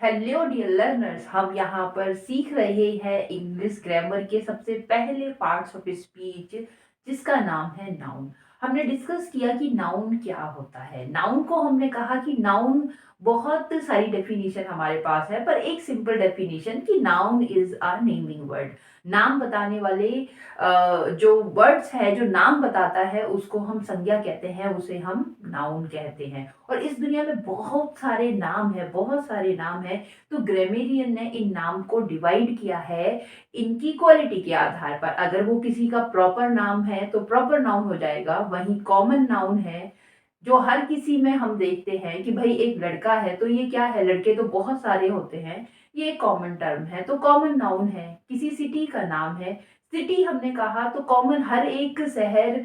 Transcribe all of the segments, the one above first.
Hello dear learners, हम यहाँ पर सीख रहे हैं इंग्लिश ग्रामर के सबसे पहले पार्ट्स ऑफ स्पीच जिसका नाम है नाउन। हमने डिस्कस किया कि नाउन क्या होता है। नाउन को हमने कहा कि नाउन बहुत सारी डेफिनेशन हमारे पास है, पर एक सिंपल डेफिनेशन कि noun is a naming word. नाम बताने वाले जो वर्ड्स है, जो नाम बताता है, उसको हम संज्ञा कहते हैं, उसे हम नाउन कहते हैं। और इस दुनिया में बहुत सारे नाम है, बहुत सारे नाम है। तो ग्रामेरियन ने इन नाम को डिवाइड किया है इनकी क्वालिटी के आधार पर। अगर वो किसी का प्रॉपर नाम है तो प्रॉपर नाउन हो जाएगा। वहीं कॉमन नाउन है जो हर किसी में हम देखते हैं कि भाई एक लड़का है तो ये क्या है, लड़के तो बहुत सारे होते हैं, ये कॉमन टर्म है तो कॉमन नाउन है। किसी सिटी का नाम है, सिटी हमने कहा तो कॉमन, हर एक शहर,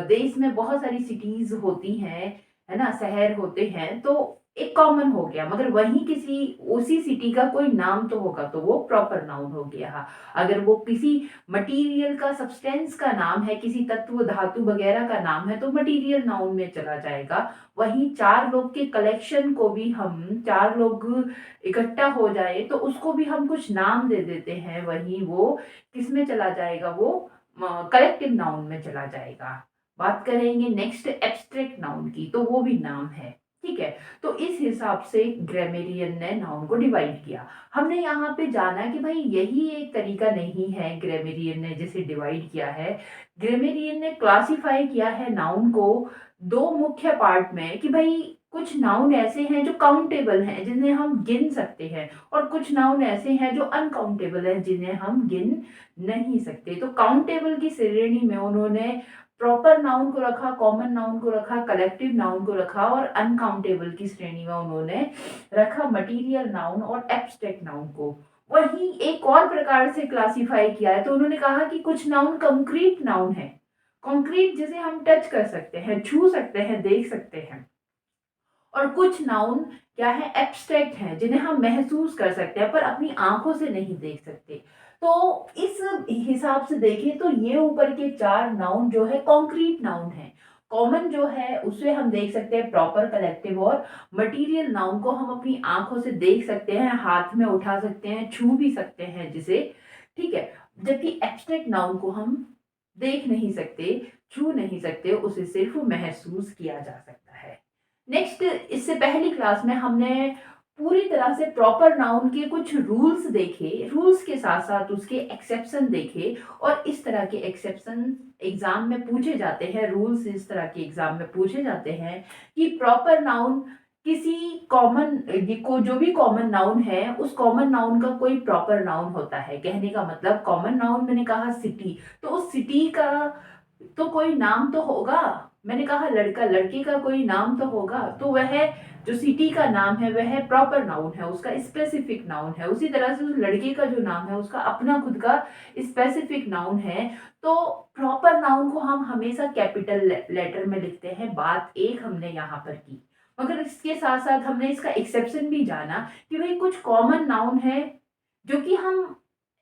देश में बहुत सारी सिटीज होती हैं, है ना, शहर होते हैं, तो एक कॉमन हो गया। मगर वहीं किसी उसी सिटी का कोई नाम तो होगा तो वो प्रॉपर नाउन हो गया। अगर वो किसी मटेरियल का, सब्सटेंस का नाम है, किसी तत्व धातु वगैरह का नाम है, तो मटेरियल नाउन में चला जाएगा। वहीं चार लोग के कलेक्शन को भी, हम चार लोग इकट्ठा हो जाए तो उसको भी हम कुछ नाम दे देते हैं, वहीं वो किस में चला जाएगा, वो कलेक्टिव नाउन में चला जाएगा। बात करेंगे नेक्स्ट एब्स्ट्रैक्ट नाउन की, तो वो भी नाम है। ठीक है, तो इस हिसाब से ग्रामेरियन ने नाउन को डिवाइड किया। हमने यहाँ पे जाना कि भाई यही एक तरीका नहीं है ग्रामेरियन ने जिसे डिवाइड किया है। ग्रामेरियन ने क्लासिफाई किया है नाउन को दो मुख्य पार्ट में, कि भाई कुछ नाउन ऐसे हैं जो काउंटेबल हैं, जिन्हें हम गिन सकते हैं, और कुछ नाउन ऐसे हैं जो अनकाउंटेबल हैं, जिन्हें हम गिन नहीं सकते। तो काउंटेबल की श्रेणी में उन्होंने प्रॉपर नाउन को रखा, कॉमन नाउन को रखा, कलेक्टिव नाउन को रखा, और अनकाउंटेबल की श्रेणी में उन्होंने रखा मटीरियल नाउन और एब्स्ट्रैक्ट नाउन को। वहीं एक और प्रकार से क्लासिफाई किया है, तो उन्होंने कहा कि कुछ नाउन कंक्रीट नाउन है, कंक्रीट जिसे हम टच कर सकते हैं, छू सकते हैं, देख सकते हैं। और कुछ नाउन क्या है, एब्स्ट्रैक्ट हैं, जिन्हें हम महसूस कर सकते हैं पर अपनी आंखों से नहीं देख सकते। तो इस हिसाब से देखें तो ये ऊपर के चार नाउन जो है कॉन्क्रीट नाउन है। कॉमन जो है उसे हम देख सकते हैं, प्रॉपर, कलेक्टिव, और मटेरियल नाउन को हम अपनी आंखों से देख सकते हैं, हाथ में उठा सकते हैं, छू भी सकते हैं जिसे। ठीक है, जबकि एब्स्ट्रैक्ट नाउन को हम देख नहीं सकते, छू नहीं सकते, उसे सिर्फ महसूस किया जा सकता है। नेक्स्ट, इससे पहली क्लास में हमने पूरी तरह से प्रॉपर नाउन के कुछ रूल्स देखे, रूल्स के साथ साथ उसके एक्सेप्शन देखे, और इस तरह के एक्सेप्शन एग्जाम में पूछे जाते हैं, रूल्स इस तरह के एग्जाम में पूछे जाते हैं कि प्रॉपर नाउन किसी कॉमन को, जो भी कॉमन नाउन है उस कॉमन नाउन का कोई प्रॉपर नाउन होता है। कहने का मतलब, कॉमन नाउन मैंने कहा सिटी, तो उस सिटी का तो कोई नाम तो होगा। मैंने कहा लड़का, लड़के का कोई नाम तो होगा, तो वह जो सिटी का नाम है वह प्रॉपर नाउन है, उसका स्पेसिफिक नाउन है। उसी तरह से उस लड़के का जो नाम है उसका अपना खुद का स्पेसिफिक नाउन है। तो प्रॉपर नाउन को हम हमेशा कैपिटल लेटर में लिखते हैं। बात एक हमने यहाँ पर की, मगर इसके साथ साथ हमने इसका एक्सेप्शन भी जाना कि भाई कुछ कॉमन नाउन है जो कि हम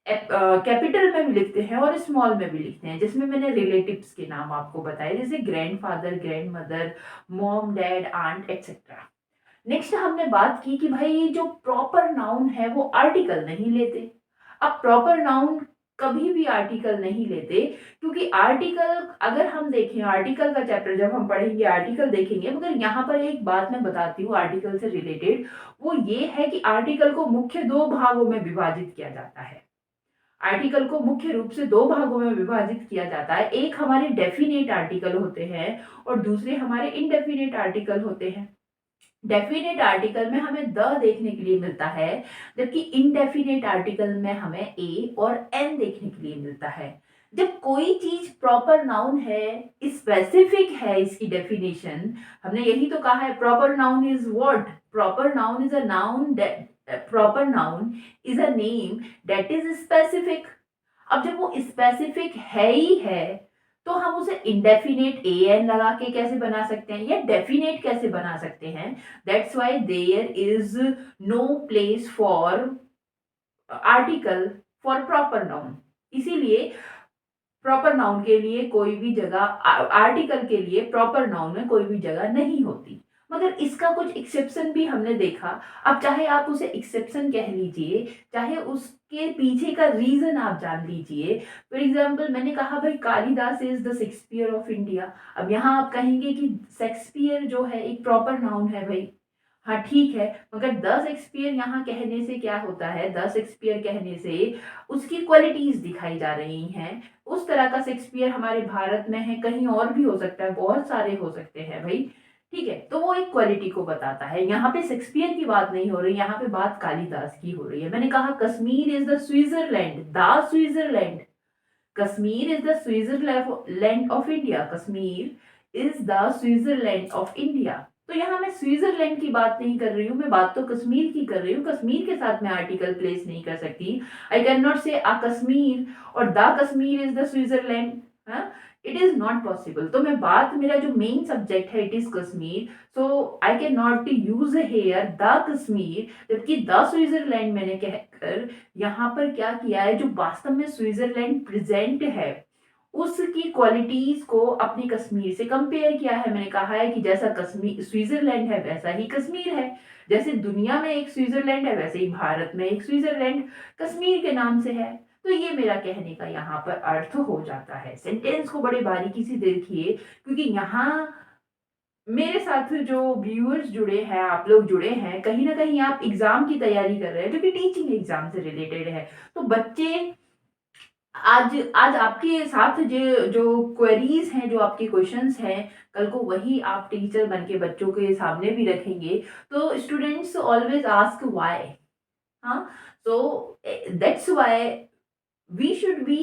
कैपिटल में भी लिखते हैं और स्मॉल में भी लिखते हैं, जिसमें मैंने रिलेटिव्स के नाम आपको बताए, जैसे grandfather, grand mother, mom, dad, aunt, etcetera. Next हमने बात की कि भाई जो प्रॉपर नाउन है वो आर्टिकल नहीं लेते। अब प्रॉपर नाउन कभी भी आर्टिकल नहीं लेते, क्योंकि आर्टिकल, अगर हम देखें आर्टिकल का चैप्टर जब हम पढ़ेंगे आर्टिकल देखेंगे, मगर यहाँ पर एक बात मैं बताती हूँ आर्टिकल से रिलेटेड, वो ये है कि आर्टिकल को मुख्य दो भागों में विभाजित किया जाता है। आर्टिकल को मुख्य रूप से दो भागों में विभाजित किया जाता है। एक हमारे डेफिनेट आर्टिकल होते हैं और दूसरे हमारे इनडेफिनेट आर्टिकल होते हैं। डेफिनेट आर्टिकल में हमें द देखने के लिए मिलता है, जबकि इनडेफिनेट आर्टिकल में हमें ए और एन देखने के लिए मिलता है। जब कोई चीज प्रॉपर नाउन है, स्पेसिफिक है, इसकी डेफिनेशन, हमने यही तो कहा है, proper noun is what, proper noun is a noun that, proper noun is a name that is specific. अब जब वो स्पेसिफिक है ही है, तो हम उसे इंडेफिनेट ए एन लगा के कैसे बना सकते हैं, या डेफिनेट कैसे बना सकते हैं। That's why there is no place for article for proper noun. इसीलिए प्रॉपर नाउन के लिए कोई भी जगह, आर्टिकल के लिए प्रॉपर नाउन में कोई भी जगह नहीं होती। मगर इसका कुछ एक्सेप्शन भी हमने देखा। अब चाहे आप उसे एक्सेप्शन कह लीजिए, चाहे उसके पीछे का रीज़न आप जान लीजिए। फॉर एग्ज़ाम्पल मैंने कहा भाई Kalidas is the Shakespeare of India. अब यहाँ आप कहेंगे कि शेक्सपियर जो है एक प्रॉपर नाउन है भई। हाँ, ठीक है, मगर द शेक्सपियर यहाँ कहने से क्या होता है, द शेक्सपियर कहने से उसकी क्वालिटीज़ दिखाई जा रही हैं। उस तरह का शेक्सपियर हमारे भारत में है, कहीं और भी हो सकता है, बहुत सारे हो सकते हैं भई, ठीक है? तो वो एक क्वालिटी को बताता है। यहाँ पे शेक्सपियर की बात नहीं हो रही, यहाँ पे बात कालिदास की हो रही है। मैंने कहा Kashmir is the Switzerland, the Switzerland. Kashmir is the Switzerland of India, Kashmir is the Switzerland of India. तो यहाँ मैं स्विट्ज़रलैंड की बात नहीं कर रही हूँ, मैं बात तो कश्मीर की कर रही हूँ। कश्मीर के साथ मैं आर्टिकल प्लेस नहीं कर सकती। आई कैन नॉट से अ कश्मीर और the Kashmir is the Switzerland, हाँ? It is not possible. तो मैं बात, मेरा जो मेन सब्जेक्ट है it is Kashmir, so I can not use here the Kashmir, जबकि द स्विट्ज़रलैंड मैंने कहकर यहाँ पर क्या किया है, जो वास्तव में स्विट्ज़रलैंड प्रेज़ेंट है, उसकी क्वालिटीज़ को अपने कश्मीर से कंपेयर किया है। मैंने कहा है कि जैसा कश्मीर स्विट्ज़रलैंड है, वैसा ही कश्मीर है। जैसे दुनिया में एक स्विट्ज़रलैंड है, वैसे ही भारत में एक स्विट्ज़रलैंड कश्मीर के नाम से है। तो ये मेरा कहने का यहाँ पर अर्थ हो जाता है। सेंटेंस को बड़े बारीकी से देखिए, क्योंकि यहाँ मेरे साथ जो व्यूअर्स जुड़े हैं, आप लोग जुड़े हैं, कहीं न कहीं आप एग्ज़ाम की तैयारी कर रहे हैं, जो कि टीचिंग एग्ज़ाम से रिलेटेड है। तो बच्चे आज आज आपके साथ जो जो क्वेरीज़ हैं, जो आपके क्वेश्चंस हैं, कल को वही आप टीचर बन के बच्चों के सामने भी रखेंगे। तो स्टूडेंट्स ऑलवेज़ आस्क व्हाई, हाँ? So that's why we should be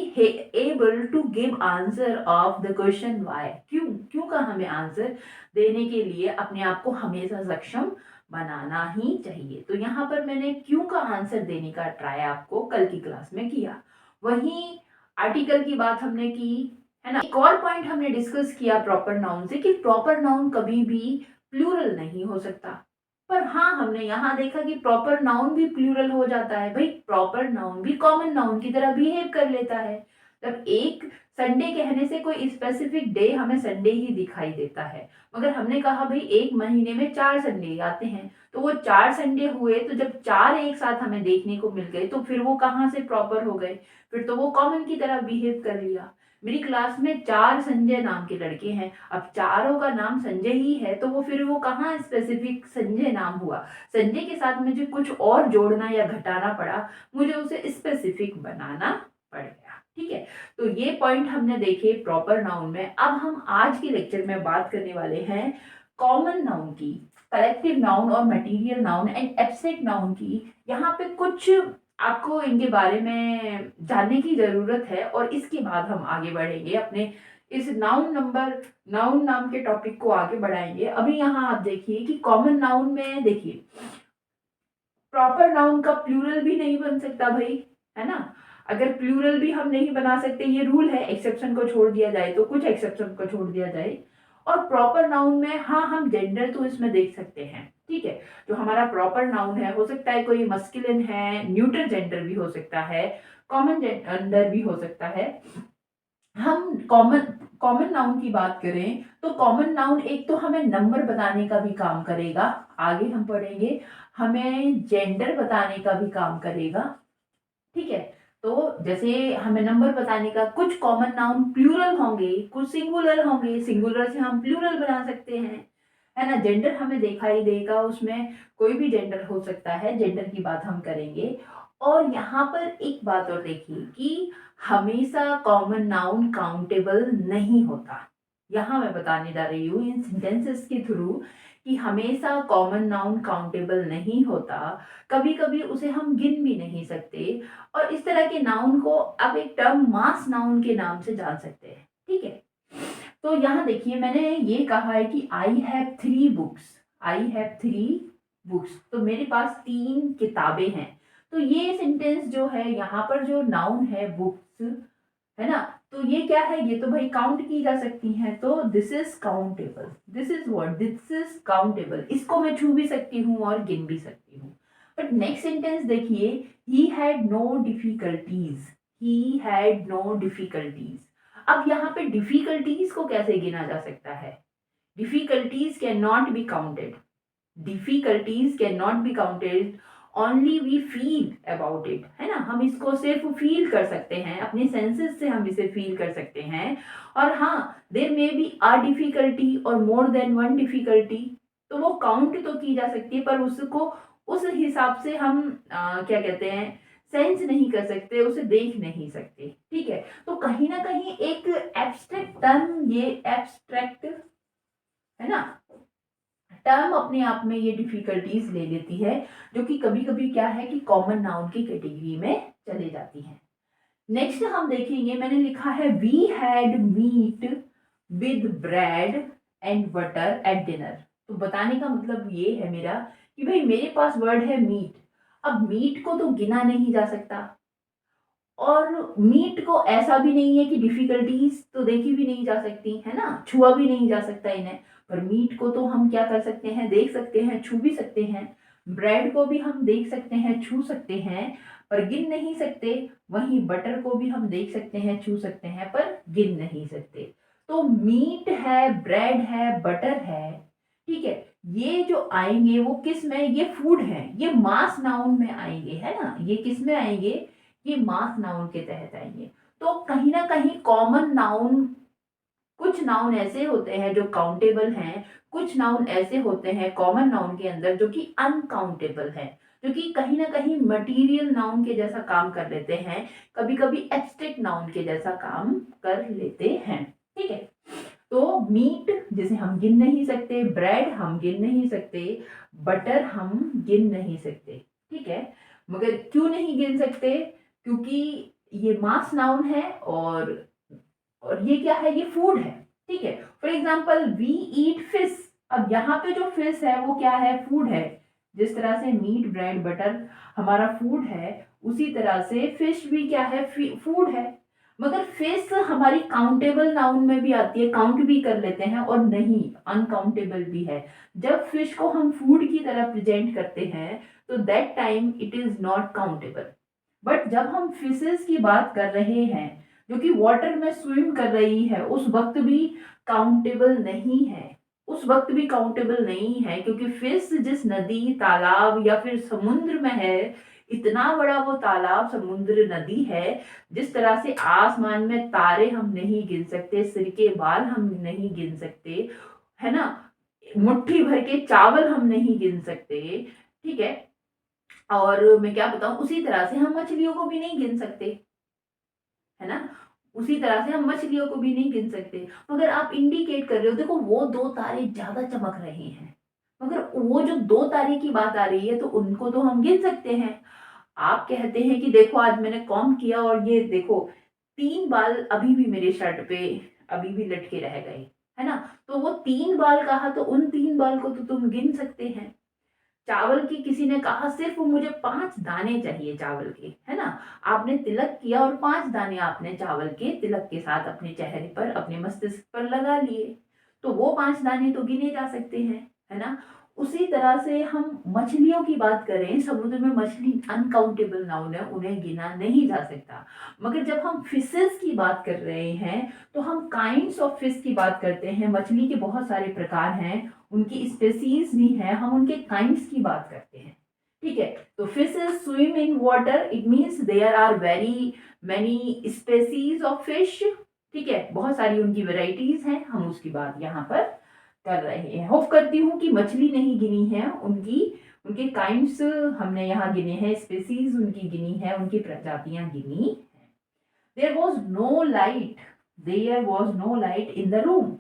able to give answer of the question why। क्यों क्यों का हमें आंसर देने के लिए अपने आप को हमेशा सक्षम बनाना ही चाहिए। तो यहाँ पर मैंने क्यों का आंसर देने का ट्राई आपको कल की क्लास में किया। वहीं आर्टिकल की बात हमने की, है ना? एक और पॉइंट हमने डिस्कस किया प्रॉपर नाउन से कि प्रॉपर नाउन कभी भी प्लूरल नहीं हो सकता। पर हाँ, हमने यहाँ देखा कि प्रॉपर नाउन भी प्लूरल हो जाता है। भई प्रॉपर नाउन भी कॉमन नाउन की तरह बिहेव कर लेता है। तब एक संडे कहने से कोई स्पेसिफिक डे हमें संडे ही दिखाई देता है। मगर हमने कहा भई 1 महीने में 4 संडे आते हैं। तो वो 4 संडे हुए, तो जब 4 एक साथ हमें देखने को मिल गए, तो फिर वो कहाँ से प्रॉपर हो गए? फिर तो वो कॉमन की तरह बिहेव कर लिया। मेरी क्लास में 4 संजय नाम के लड़के हैं। अब चारों का नाम संजय ही है, तो वो फिर वो कहाँ स्पेसिफिक संजय नाम हुआ। संजय के साथ मुझे कुछ और जोड़ना या घटाना पड़ा, मुझे उसे स्पेसिफिक बनाना पड़ गया। ठीक है? तो ये पॉइंट हमने देखे प्रॉपर नाउन में। अब हम आज के लेक्चर में बात करने वाले हैं कॉमन नाउन की, कलेक्टिव नाउन और material noun and abstract noun की। यहाँ पे कुछ आपको इनके बारे में जानने की ज़रूरत है और इसके बाद हम आगे बढ़ेंगे अपने इस नाउन नाम के टॉपिक को आगे बढ़ाएँगे। अभी यहाँ आप देखिए कि कॉमन नाउन में देखिए, प्रॉपर नाउन का प्लूरल भी नहीं बन सकता भई, है ना? अगर प्लूरल भी हम नहीं बना सकते, ये रूल है, एक्सेप्शन को छोड़ दिया जाए तो, कुछ एक्सेप्शन को छोड़ दिया जाए। और प्रॉपर नाउन में हाँ, हम जेंडर तो इसमें देख सकते हैं, ठीक है? जो हमारा प्रॉपर नाउन है, हो सकता है कोई मस्कुलिन है, न्यूट्रल जेंडर भी हो सकता है, कॉमन जेंडर भी हो सकता है। हम कॉमन कॉमन नाउन की बात करें तो कॉमन नाउन एक तो हमें नंबर बताने का भी काम करेगा, आगे हम पढ़ेंगे, हमें जेंडर बताने का भी काम करेगा, ठीक है? तो जैसे हमें नंबर बताने का, कुछ कॉमन नाउन प्लूरल होंगे, कुछ सिंगुलर होंगे, सिंगुलर से हम प्लूरल बना सकते हैं, है ना? जेंडर हमें दिखाई देगा, उसमें कोई भी जेंडर हो सकता है, जेंडर की बात हम करेंगे। और यहाँ पर एक बात और देखिए कि हमेशा कॉमन नाउन काउंटेबल नहीं होता। यहाँ मैं बताने जा रही हूँ इन सेंटेंसेस के थ्रू कि हमेशा कॉमन नाउन काउंटेबल नहीं होता, कभी-कभी उसे हम गिन भी नहीं सकते। और इस तरह के नाउन को अब एक टर्म मास नाउन के नाम से जान सकते हैं, ठीक है? तो यहाँ देखिए मैंने ये कहा है कि I have 3 books, I have 3 books, तो मेरे पास 3 किताबें हैं। तो ये सेंटेंस जो है, यहाँ पर जो नाउन है बुक्स, है ना? तो ये क्या है? ये तो भाई काउंट की जा सकती हैं, तो this is countable. This is what? This is countable. इसको मैं छू भी सकती हूँ और गिन भी सकती हूँ। बट नेक्स्ट सेंटेंस देखिए, he had no difficulties, he had no difficulties. अब यहाँ पे डिफिकल्टीज को कैसे गिना जा सकता है? Difficulties can not be counted, difficulties can not be counted, only we feel about it, है ना। हम इसको सिर्फ फील कर सकते हैं, अपने सेंसेस से हम इसे फील कर सकते हैं। और हाँ, देर मे बी अ डिफिकल्टी और मोर देन वन डिफिकल्टी, तो वो काउंट तो की जा सकती है, पर उसको उस हिसाब से हम क्या कहते हैं, सेंस नहीं कर सकते, उसे देख नहीं सकते। ठीक है, तो कहीं ना कहीं एक एब्स्ट्रैक्ट टर्म, ये एब्स्ट्रैक्ट है ना टर्म, अपने आप में ये डिफिकल्टीज ले लेती है, जो कि कभी कभी क्या है कि कॉमन नाउन की कैटेगरी में चले जाती है। नेक्स्ट हम देखेंगे, मैंने लिखा है we had meat with bread and butter at dinner. तो बताने का मतलब ये है मेरा कि भाई मेरे पास वर्ड है मीट। अब मीट को तो गिना नहीं जा सकता, और मीट को ऐसा भी नहीं है कि डिफिकल्टीज तो देखी भी नहीं जा सकती, है ना, छुआ भी नहीं जा सकता इन्हें। पर मीट को तो हम क्या कर सकते हैं, देख सकते हैं, छू भी सकते हैं। ब्रेड को भी हम देख सकते हैं, छू सकते हैं, पर गिन नहीं सकते। वहीं बटर को भी हम देख सकते हैं, छू सकते हैं, पर गिन नहीं सकते। तो मीट है, ब्रेड है, बटर है, ठीक है, ये जो आएंगे वो किस में, ये फूड है, ये मास नाउन में आएंगे, है ना। ये किस में आएंगे, ये मास नाउन के तहत आएंगे। तो कहीं ना कहीं कॉमन नाउन, कुछ नाउन ऐसे होते हैं जो काउंटेबल हैं, कुछ नाउन ऐसे होते हैं कॉमन नाउन के अंदर जो कि अनकाउंटेबल है, जो कि कहीं ना कहीं मटेरियल नाउन के जैसा काम कर लेते हैं, कभी कभी एब्स्ट्रैक्ट नाउन के जैसा काम कर लेते हैं। ठीक है, तो मीट जिसे हम गिन नहीं सकते, ब्रेड हम गिन नहीं सकते, बटर हम गिन नहीं सकते। ठीक है, मगर क्यों नहीं गिन सकते, क्योंकि ये मास नाउन है, और ये क्या है, ये फूड है। ठीक है, for example we eat fish. अब यहाँ पे जो फिश है वो क्या है, फूड है। जिस तरह से मीट ब्रेड बटर हमारा फूड है, उसी तरह से फिश भी क्या है, फूड है। मगर फिश हमारी काउंटेबल नाउन में भी आती है, काउंट भी कर लेते हैं, और नहीं, अनकाउंटेबल भी है। जब फिश को हम फूड की तरह प्रेजेंट करते हैं तो that time it is not countable. But जब हम फिशेस की बात कर रहे हैं जो कि वाटर में स्विम कर रही है, उस वक्त भी काउंटेबल नहीं है, उस वक्त भी काउंटेबल नहीं है, क्योंकि फिश जिस नदी तालाब या फिर समुद्र में है, इतना बड़ा वो तालाब समुद्र नदी है, जिस तरह से आसमान में तारे हम नहीं गिन सकते, सिर के बाल हम नहीं गिन सकते, है ना, मुट्ठी भर के चावल हम नहीं गिन सकते। ठीक है, और मैं क्या बताऊं, उसी तरह से हम मछलियों को भी नहीं गिन सकते, है ना, उसी तरह से हम मछलियों को भी नहीं गिन सकते। मगर आप इंडिकेट कर रहे हो, देखो वो दो तारे ज्यादा चमक रहे हैं, मगर वो जो दो तारे की बात आ रही है तो उनको तो हम गिन सकते हैं। आप कहते हैं कि देखो आज मैंने कॉम्ब किया और ये देखो 3 बाल अभी भी मेरे शर्ट पे अभी भी लटके रह गए, है ना। तो वो 3 बाल कहा, तो उन 3 बाल को तो तुम गिन सकते हैं। चावल की किसी ने कहा सिर्फ मुझे 5 दाने चाहिए चावल के, है ना। आपने तिलक किया और 5 दाने आपने चावल के तिलक के साथ अपने चेहरे पर, अपने मस्तिष्क पर लगा लिए, तो वो 5 दाने तो गिने जा सकते हैं, है ना। उसी तरह से हम मछलियों की बात करें, समुद्र में मछली अनकाउंटेबल नाउन है, उन्हें गिना नहीं जा सकता। मगर जब हम फिशेस की बात कर रहे हैं तो हम काइंड्स ऑफ फिश की बात करते हैं। मछली के बहुत सारे प्रकार हैं, उनकी स्पेसीज भी हैं, हम उनके काइंड्स की बात करते हैं। ठीक है, तो fishes swim in water, it means there are very many species of fish. ठीक है, बहुत सारी उनकी वेराइटीज हैं, हम उसकी बात यहाँ पर कर रहे हैं। होप करती हूँ कि मछली नहीं गिनी है, उनकी उनके काइंड्स हमने यहाँ गिने हैं, स्पेसीज उनकी गिनी है, उनकी प्रजातियां गिनी है। There was no light, there was no light in the room.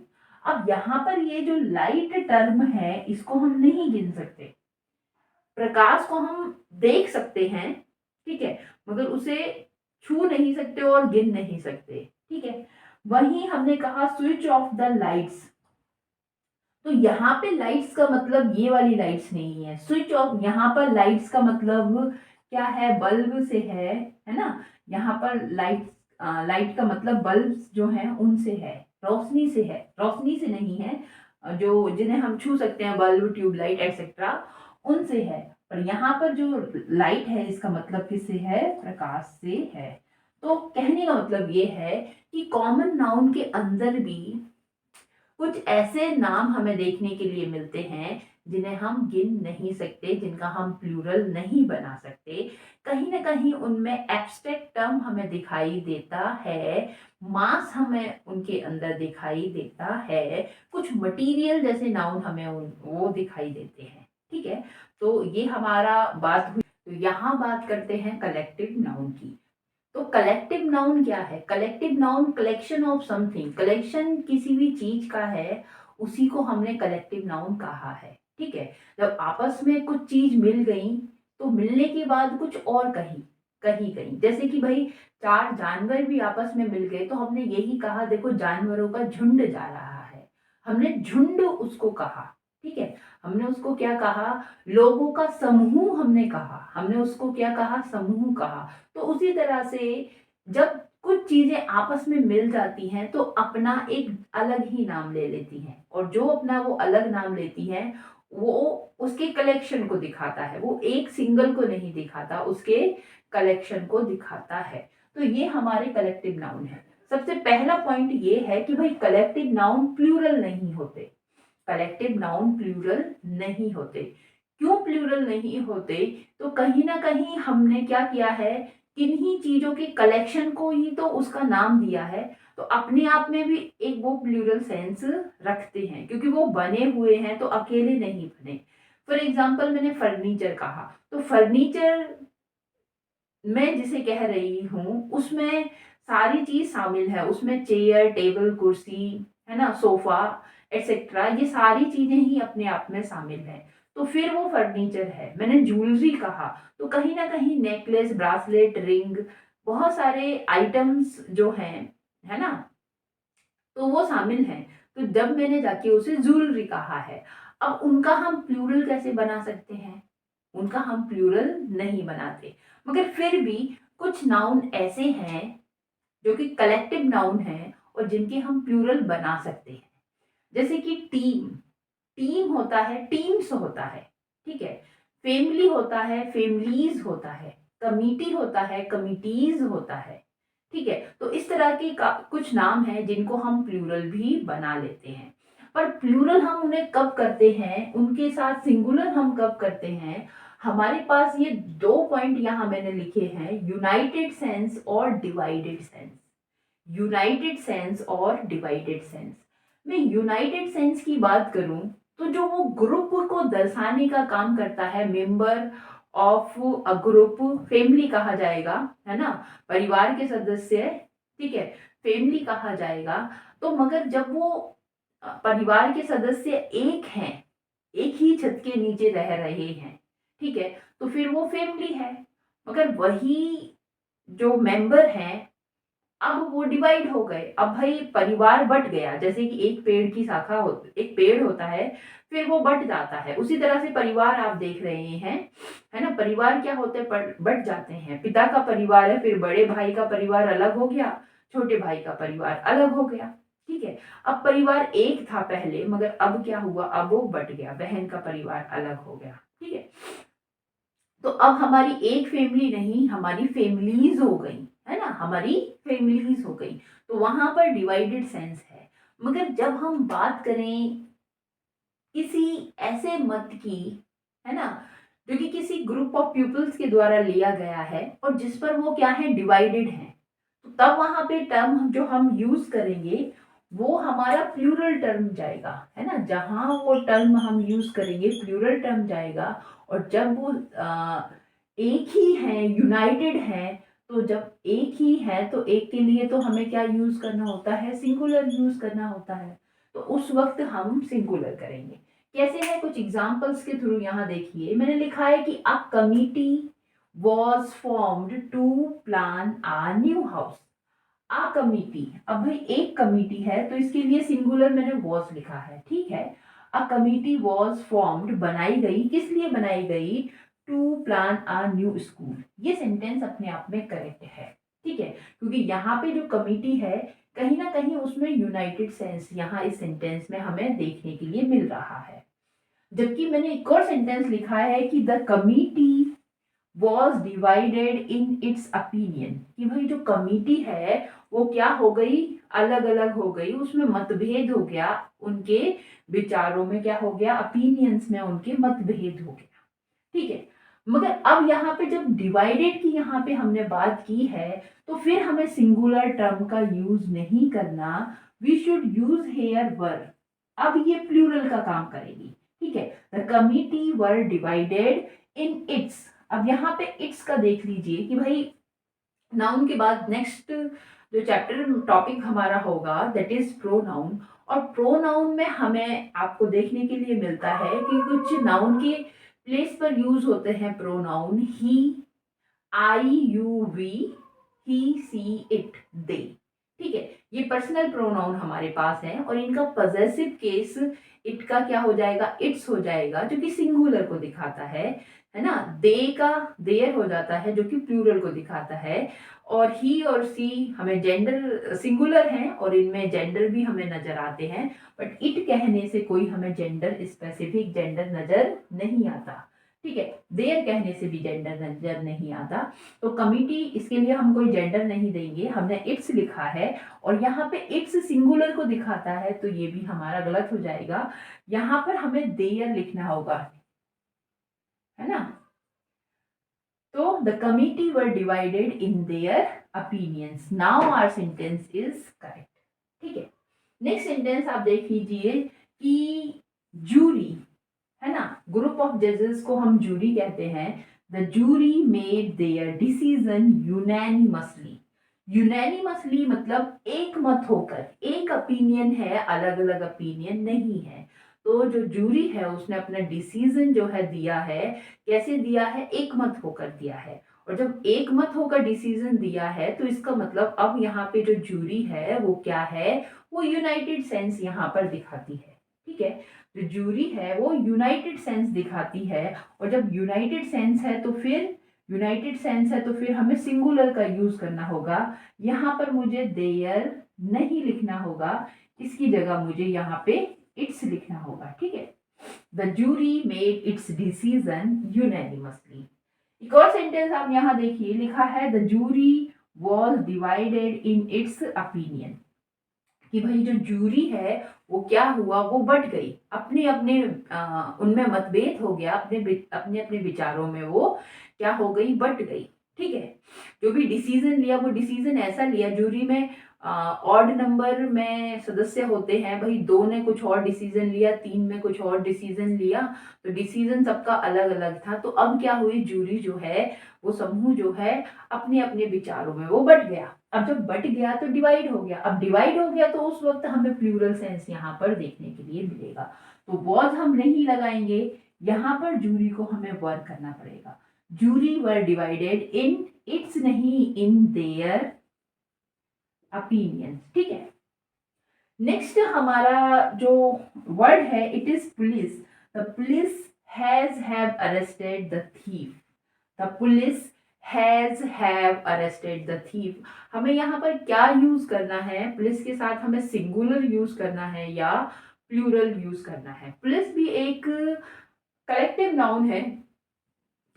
अब यहाँ पर ये जो लाइट टर्म है, इसको हम नहीं गिन सकते। प्रकाश को हम देख सकते हैं, ठीक है, मगर उसे छू नहीं सकते और गिन नहीं सकते। ठीक है, वहीं हमने कहा स्विच ऑफ द लाइट्स। तो यहाँ पे लाइट्स का मतलब ये वाली लाइट्स नहीं है, स्विच ऑफ, यहाँ पर लाइट्स का मतलब क्या है, बल्ब से है ना। यहाँ पर लाइट, लाइट का मतलब बल्ब जो है उनसे है, रोशनी से है, रोशनी से नहीं है। जो जिन्हें हम छू सकते हैं, बल्ब, ट्यूबलाइट एक्सेट्रा, उनसे है। पर यहाँ पर जो लाइट है, इसका मतलब किससे है, प्रकाश से है। तो कहने का मतलब ये है कि कॉमन नाउन के अंदर भी कुछ ऐसे नाम हमें देखने के लिए मिलते हैं जिन्हें हम गिन नहीं सकते, जिनका हम प्लूरल नहीं बना सकते। कहीं ना कहीं उनमें एब्स्ट्रैक्ट टर्म हमें दिखाई देता है, मास हमें उनके अंदर दिखाई देता है, कुछ मटेरियल जैसे नाउन हमें वो दिखाई देते हैं। ठीक है, तो ये हमारा बात हुई। तो यहाँ बात करते हैं कलेक्टिव नाउन की। तो कलेक्टिव नाउन क्या है? Collective noun collection of something, collection किसी भी चीज का है, उसी को हमने कलेक्टिव नाउन कहा है। ठीक है, जब आपस में कुछ चीज मिल गई तो मिलने के बाद कुछ और कही कही गई, जैसे कि भाई चार जानवर भी आपस में मिल गए तो हमने यही कहा देखो जानवरों का झुंड जा रहा है, हमने झुंड उसको कहा। ठीक है, हमने उसको क्या कहा? लोगों का समूह हमने कहा, हमने उसको क्या कहा? समूह कहा। तो उसी तरह से जब कुछ चीजें आपस में मिल जाती हैं तो अपना एक अलग ही नाम ले लेती हैं, और जो अपना वो अलग नाम लेती हैं वो उसके कलेक्शन को दिखाता है, वो एक सिंगल को नहीं दिखाता, उसके कलेक्शन को दिखाता है। तो ये हमारे कलेक्टिव नाउन है। सबसे पहला पॉइंट ये है कि भाई कलेक्टिव नाउन प्लूरल नहीं होते, कलेक्टिव नाउन प्लूरल नहीं होते। क्यों प्लूरल नहीं होते? तो कहीं ना कहीं हमने क्या किया है, किन्हीं चीजों के कलेक्शन को ही तो उसका नाम दिया है, तो अपने आप में भी एक वो प्लूरल सेंस रखते हैं, क्योंकि वो बने हुए हैं तो अकेले नहीं बने। फॉर एग्जाम्पल मैंने फर्नीचर कहा, तो फर्नीचर मैं जिसे कह रही हूँ उसमें सारी चीज शामिल है, उसमें चेयर टेबल कुर्सी, है ना, सोफा एटसेट्रा, ये सारी चीजें ही अपने आप में शामिल है, तो फिर वो फर्नीचर है। मैंने ज्वेलरी कहा, तो कहीं ना कहीं नेकलेस ब्रासलेट रिंग, बहुत सारे आइटम्स जो हैं, है ना, तो वो शामिल हैं। तो जब मैंने जाके उसे ज्वेलरी कहा है, अब उनका हम प्लूरल कैसे बना सकते हैं? उनका हम प्लूरल नहीं बनाते, मगर फिर भी कुछ नाउन ऐसे हैं जो कि कलेक्टिव नाउन हैं और जिनके हम प्लूरल बना सकते हैं। जैसे कि टीम, टीम होता है, टीम्स होता है। ठीक है, फैमिली होता है, फैमिलीज होता है, कमिटी होता है, कमिटीज होता है। ठीक है, तो इस तरह के कुछ नाम हैं जिनको हम प्लूरल भी बना लेते हैं। पर प्लूरल हम उन्हें कब करते हैं, उनके साथ सिंगुलर हम कब करते हैं? हमारे पास ये दो पॉइंट यहाँ मैंने लिखे हैं, यूनाइटेड सेंस और डिवाइडेड सेंस। यूनाइटेड सेंस और डिवाइडेड सेंस। मैं यूनाइटेड सेंस की बात करूं तो जो वो ग्रुप को दर्शाने का काम करता है, member of a group, family कहा जाएगा, है ना, परिवार के सदस्य। ठीक है, फैमिली कहा जाएगा। तो मगर जब वो परिवार के सदस्य एक हैं, एक ही छत के नीचे रह रहे हैं, ठीक है, तो फिर वो फैमिली है। मगर वही जो मेंबर हैं अब वो डिवाइड हो गए, अब भाई परिवार बट गया, जैसे कि एक पेड़ की शाखा एक पेड़ होता है, फिर वो बट जाता है, उसी तरह से परिवार आप देख रहे हैं, है ना, परिवार क्या होते हैं, बट जाते हैं। पिता का परिवार है, फिर बड़े भाई का परिवार अलग हो गया, छोटे भाई का परिवार अलग हो गया। ठीक है, अब परिवार एक था पहले, मगर अब क्या हुआ, अब वो बट गया, बहन का परिवार अलग हो गया। ठीक है, तो अब हमारी एक फैमिली नहीं, हमारी फैमिलीज हो गई, है ना, हमारी फैमिलीज हो गई। तो वहां पर डिवाइडेड सेंस है। मगर जब हम बात करें किसी ऐसे मत की, है ना, जो कि किसी ग्रुप ऑफ पीपल्स के द्वारा लिया गया है और जिस पर वो क्या है, डिवाइडेड है, तो तब वहां पे टर्म जो हम यूज करेंगे वो हमारा प्लूरल टर्म जाएगा, है ना, जहां वो टर्म हम यूज करेंगे प्लूरल टर्म जाएगा। और जब वो एक ही है, यूनाइटेड है, तो जब एक ही है तो एक के लिए तो हमें क्या यूज करना होता है, सिंगुलर यूज करना होता है, तो उस वक्त हम सिंगुलर करेंगे। कैसे है, कुछ एग्जांपल्स के थ्रू यहाँ देखिए, मैंने लिखा है कि a committee was formed to plan a new house. A committee, अब भाई एक कमिटी है तो इसके लिए सिंगुलर मैंने वॉज लिखा है। ठीक है, अ कमिटी वॉज फॉर्म्ड, बनाई गई, किस लिए बनाई गई, to plan a new school. ये सेंटेंस अपने आप में करेक्ट है। ठीक है, क्योंकि यहाँ पे जो कमिटी है कहीं ना कहीं उसमें यूनाइटेड सेंस यहाँ इस सेंटेंस में हमें देखने के लिए मिल रहा है। जबकि मैंने एक और सेंटेंस लिखा है कि the committee was divided in its opinion, कि भाई जो कमिटी है वो क्या हो गई, अलग अलग हो गई, उसमें मतभेद हो गया, उनके विचारों में क्या हो गया, ओपिनियंस में उनके मतभेद हो गया। ठीक है, मगर अब यहाँ पे जब डिवाइडेड की यहाँ पे हमने बात की है, तो फिर हमें सिंगुलर टर्म का यूज नहीं करना, वी शुड यूज हेयर वर। अब ये प्लूरल का काम करेगी। ठीक है, the committee were divided in it's. अब यहाँ पे इट्स का देख लीजिए कि भाई नाउन के बाद नेक्स्ट जो चैप्टर टॉपिक हमारा होगा दैट इज प्रोनाउन। और प्रोनाउन में हमें आपको देखने के लिए मिलता है कि कुछ नाउन के प्लेस पर यूज होते हैं pronoun he, I, you, we, he, she, it, they. ठीक है, ये पर्सनल प्रोनाउन हमारे पास है और इनका पॉजेसिव केस इट का क्या हो जाएगा, इट्स हो जाएगा, जो कि सिंगुलर को दिखाता है ना। दे का देयर हो जाता है जो कि प्लूरल को दिखाता है। और ही और सी हमें जेंडर सिंगुलर हैं और इनमें जेंडर भी हमें नजर आते हैं, बट इट कहने से कोई हमें जेंडर स्पेसिफिक जेंडर नजर नहीं आता। ठीक है, देयर कहने से भी जेंडर नजर नहीं आता। तो कमिटी, इसके लिए हम कोई जेंडर नहीं देंगे, हमने इट्स लिखा है और यहाँ पे इट्स सिंगुलर को दिखाता है, तो ये भी हमारा गलत हो जाएगा। यहाँ पर हमें देयर लिखना होगा, है ना। तो the committee were divided in their opinions. Now our sentence is correct. ठीक है, नेक्स्ट सेंटेंस आप देख लीजिए कि जूरी, है ना, ग्रुप ऑफ जजेस को हम जूरी कहते हैं। The jury made their decision unanimously. Unanimously मतलब एक मत होकर, एक ओपिनियन है, अलग अलग ओपिनियन नहीं है। तो जो जूरी है उसने अपना डिसीजन जो है दिया है, कैसे दिया है, एक मत होकर दिया है। और जब एक मत होकर डिसीजन दिया है तो इसका मतलब अब यहाँ पे जो जूरी है वो क्या है, वो यूनाइटेड सेंस यहाँ पर दिखाती है। ठीक है, जो जूरी है वो यूनाइटेड सेंस दिखाती है। और जब यूनाइटेड सेंस है तो फिर हमें सिंगुलर का यूज करना होगा। यहाँ पर मुझे देयर नहीं लिखना होगा, इसकी जगह मुझे यहाँ पे इट्स लिखना होगा। ठीक है, the jury made its decision unanimously. एक और सेंटेंस आप यहाँ देखिए, लिखा है the jury was divided in its opinion, कि भाई जो जूरी है वो क्या हुआ, वो बट गई, अपने अपने उनमें मतभेद हो गया, अपने अपने विचारों में वो क्या हो गई, बट गई। ठीक है, जो भी डिसीजन लिया वो डिसीजन ऐसा लिया, जूरी में ऑड नंबर में सदस्य होते हैं, भाई दो ने कुछ और डिसीजन लिया, तीन में कुछ और डिसीजन लिया, तो डिसीजन सबका अलग अलग था। तो अब क्या हुई, जूरी जो है वो समूह जो है अपने अपने विचारों में वो बट गया। अब जब बट गया तो डिवाइड हो गया, अब डिवाइड हो गया तो उस वक्त हमें प्लूरल सेंस यहाँ पर देखने के लिए मिलेगा। तो वॉज हम नहीं लगाएंगे, यहाँ पर जूरी को हमें वर्क करना पड़ेगा। Jury were divided in its, नहीं इन देयर ओपिनियंस। ठीक है, नेक्स्ट हमारा जो वर्ड है it is police. The police have arrested the thief. The police have arrested the thief. हमें यहाँ पर क्या यूज करना है, पुलिस के साथ हमें सिंगुलर यूज करना है या प्लूरल यूज करना है। पुलिस भी एक कलेक्टिव नाउन है,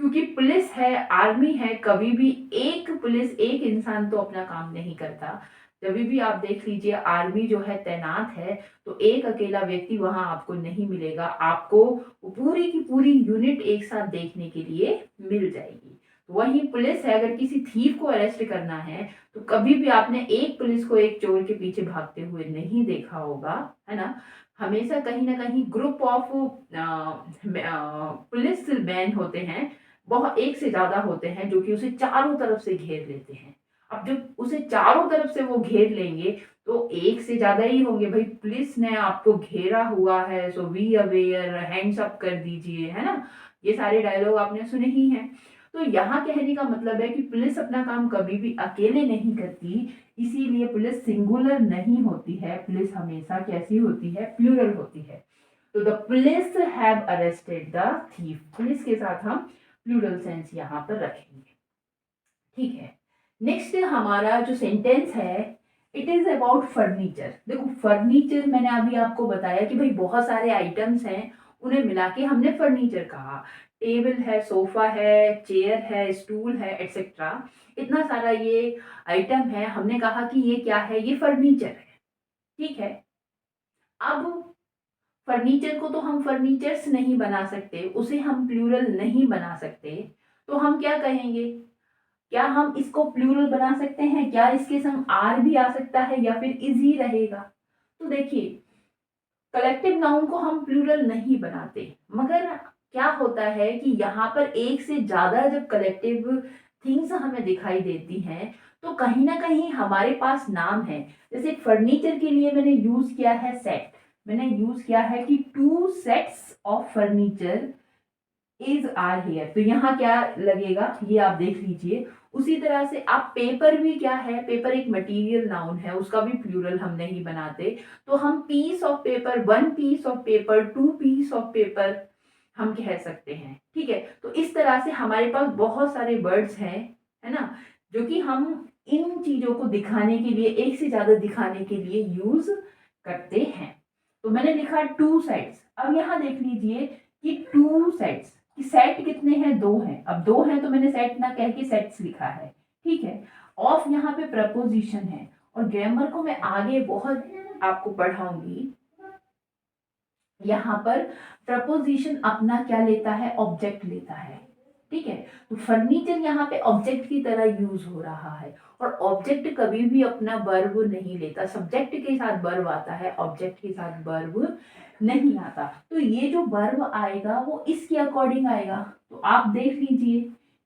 क्योंकि पुलिस है, आर्मी है, कभी भी एक पुलिस एक इंसान तो अपना काम नहीं करता। जब भी आप देख लीजिए आर्मी जो है तैनात है, तो एक अकेला व्यक्ति वहां आपको नहीं मिलेगा, आपको पूरी की पूरी यूनिट एक साथ देखने के लिए मिल जाएगी। तो वही पुलिस है, अगर किसी थीफ को अरेस्ट करना है तो कभी भी आपने एक पुलिस को एक चोर के पीछे भागते हुए नहीं देखा होगा, है ना। हमेशा कहीं ना कहीं ग्रुप ऑफ पुलिस मैन होते हैं, बहुत एक से ज्यादा होते हैं, जो कि उसे चारों तरफ से घेर लेते हैं। अब जब उसे चारों तरफ से वो घेर लेंगे तो एक से ज्यादा ही होंगे, भाई पुलिस ने आपको घेरा हुआ है so we aware, hands up कर दीजिए, है ना। ये सारे डायलॉग आपने सुने ही हैं। तो यहाँ कहने का मतलब है कि पुलिस अपना काम कभी भी अकेले नहीं करती, इसीलिए पुलिस सिंगुलर नहीं होती है, पुलिस हमेशा कैसी होती है, प्लूरल होती है। तो the police have arrested the thief, police के साथ हम प्लूरल सेंस यहाँ पर रखेंगे। ठीक है, नेक्स्ट हमारा जो सेंटेंस है इट इज अबाउट फर्नीचर। देखो फर्नीचर मैंने अभी आपको बताया कि भाई बहुत सारे आइटम्स हैं, उन्हें मिला के हमने फर्नीचर कहा। टेबल है, सोफा है, चेयर है, स्टूल है, एटसेट्रा, इतना सारा ये आइटम है, हमने कहा कि ये क्या है, ये फर्नीचर है। ठीक है। अब फर्नीचर को तो हम फर्नीचर्स नहीं बना सकते, उसे हम प्लूरल नहीं बना सकते, तो हम क्या कहेंगे? क्या हम इसको प्लूरल बना सकते हैं? क्या इसके संग आर भी आ सकता है या फिर इज ही रहेगा? तो देखिए, कलेक्टिव नाउन को हम प्लूरल नहीं बनाते, मगर क्या होता है कि यहाँ पर एक से ज्यादा जब कलेक्टिव थिंग्स हमें दिखाई देती हैं, तो कहीं ना कहीं हमारे पास नाम है। जैसे फर्नीचर के लिए मैंने यूज किया है सेट, मैंने यूज किया है कि 2 sets of furniture is are here, तो यहाँ क्या लगेगा ये आप देख लीजिए। उसी तरह से आप पेपर भी क्या है, पेपर एक मटेरियल नाउन है, उसका भी प्लूरल हम नहीं बनाते, तो हम piece of paper, 1 piece of paper, 2 piece of paper हम कह सकते हैं। ठीक है, तो इस तरह से हमारे पास बहुत सारे वर्ड्स हैं, है ना, जो कि हम इन चीजों को दिखाने के लिए, एक से ज्यादा दिखाने के लिए यूज करते हैं। तो मैंने लिखा 2 सेट्स। अब यहाँ देख लीजिए कि 2 सेट्स कि सेट कितने हैं, 2 हैं। अब 2 हैं तो मैंने सेट ना कह के सेट्स लिखा है। ठीक है। ऑफ यहाँ पे प्रपोजिशन है, और ग्रामर को मैं आगे बहुत आपको पढ़ाऊंगी। यहाँ पर प्रपोजिशन अपना क्या लेता है, ऑब्जेक्ट लेता है। ठीक है, तो फर्नीचर यहाँ पे ऑब्जेक्ट की तरह यूज हो रहा है, और ऑब्जेक्ट कभी भी अपना वर्ब नहीं लेता। सब्जेक्ट के साथ वर्ब आता है, ऑब्जेक्ट के साथ वर्ब नहीं आता। तो ये जो वर्ब आएगा वो इसके अकॉर्डिंग आएगा। तो आप देख लीजिए